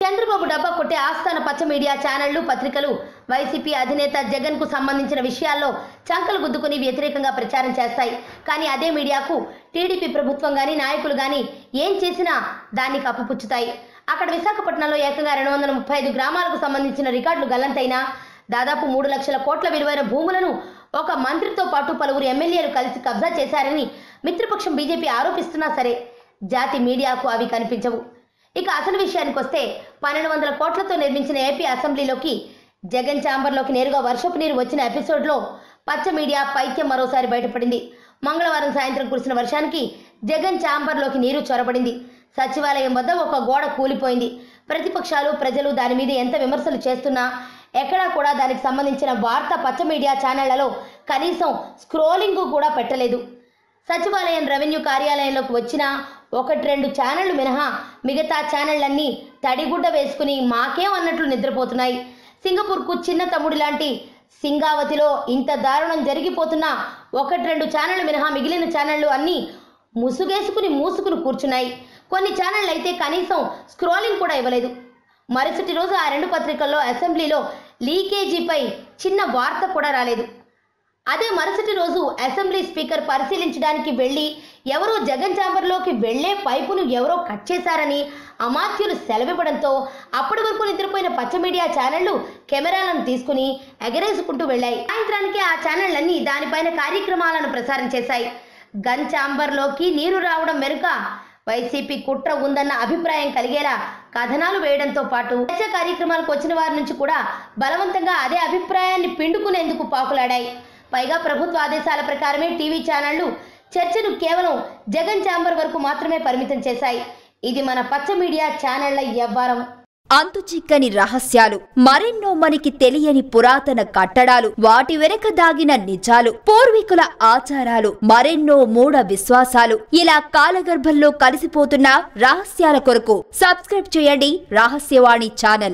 చంద్రబాబు డబ్బా కొట్టే ఆస్థాన పచ్చ మీడియా ఛానళ్లు పత్రికలు వైసీపీ అధినేత జగన్ కు సంబంధించిన విషయాల్లో చంకలు గుద్దుకుని వ్యతిరేకంగా ప్రచారం చేస్తాయి. కానీ అదే మీడియాకు టీడీపీ ప్రభుత్వం గాని నాయకులు గాని ఏం చేసినా దాన్ని కప్పుపుచ్చుతాయి. అక్కడ విశాఖపట్నంలో ఏకంగా 235 గ్రామాలకు సంబంధించిన రికార్డులు గల్లంతైనా దాదాపు 3 లక్షల కోట్ల విలువైన భూములను ఒక మంత్రితో పాటు పలువురు ఎమ్మెల్యేలు కలిసి కబ్జా చేశారని మిత్రపక్షం బీజేపీ ఆరోపిస్తున్నా సరే జాతి మీడియాకు అవి కనిపించవు. ఇక అసలు విషయానికి వస్తే 1200 కోట్లతో నిర్మించిన ఏపీ అసెంబ్లీలోకి జగన్ ఛాంబర్లోకి నేరుగా వర్షపు నీరు వచ్చిన ఎపిసోడ్లో పచ్చ మీడియా పైత్యం మరోసారి బయటపడింది. మంగళవారం సాయంత్రం కురిసిన వర్షానికి జగన్ ఛాంబర్లోకి నీరు చొరబడింది. సచివాలయం వద్ద ఒక గోడ కూలిపోయింది. ప్రతిపక్షాలు ప్రజలు దాని మీద ఎంత విమర్శలు చేస్తున్నా ఎక్కడా కూడా దానికి సంబంధించిన వార్త పచ్చ మీడియా ఛానళ్లలో కనీసం స్క్రోలింగ్ కూడా పెట్టలేదు. సచివాలయం రెవెన్యూ కార్యాలయంలోకి వచ్చిన 1-2 ఛానళ్లు మినహా మిగతా ఛానళ్లన్నీ తడిగుడ్డ వేసుకుని మాకేం అన్నట్లు నిద్రపోతున్నాయి. సింగపూర్కు చిన్న తమ్ముడి లాంటి సింగావతిలో ఇంత దారుణం జరిగిపోతున్నా 1-2 ఛానళ్లు మినహా మిగిలిన ఛానళ్లు అన్నీ మూసుకుని కూర్చున్నాయి. కొన్ని ఛానళ్లు అయితే కనీసం స్క్రోలింగ్ కూడా ఇవ్వలేదు. మరుసటి రోజు ఆ 2 పత్రికల్లో అసెంబ్లీలో లీకేజీపై చిన్న వార్త కూడా రాలేదు. అదే మరుసటి రోజు అసెంబ్లీ స్పీకర్ పరిశీలించడానికి వెళ్లి ఎవరో జగన్ ఛాంబర్లోకి వెళ్లే పైపును ఎవరో కట్ చేశారని అమాత్యులు సెలవివ్వడంతో అప్పటి వరకు నిద్రపోయిన పచ్చ మీడియా ఛానళ్లు కెమెరాలను తీసుకుని ఎగరేసుకుంటూ వెళ్లాయి. సాయంత్రానికి ఆ ఛానళ్లన్నీ దానిపైన కార్యక్రమాలను ప్రసారం చేశాయి. గన్ ఛాంబర్లోకి నీరు రావడం వెనుక వైసీపీ కుట్ర ఉందన్న అభిప్రాయం కలిగేలా కథనాలు వేయడంతో పాటు చర్చ కార్యక్రమాలకు వచ్చిన వారి నుంచి కూడా బలవంతంగా అదే అభిప్రాయాన్ని పిండుకునేందుకు పాకులాడాయి. పైగా ప్రభుత్వ ఆదేశాల ప్రకారమే టీవీ ఛానళ్లు చర్చను కేవలం జగన్ ఛాంబర్ వరకు మాత్రమే పరిమితం చేశాయి. ఇది మన పచ్చ మీడియా ఛానళ్ల వ్యవహారం. అంతుచిక్కని రహస్యాలు, మరెన్నో మనకి తెలియని పురాతన కట్టడాలు, వాటి వెనక దాగిన నిజాలు, పూర్వీకుల ఆచారాలు, మరెన్నో మూఢ విశ్వాసాలు, ఇలా కాలగర్భంలో కలిసిపోతున్న రహస్యాల కొరకు సబ్స్క్రైబ్ చేయండి రహస్యవాణి ఛానల్.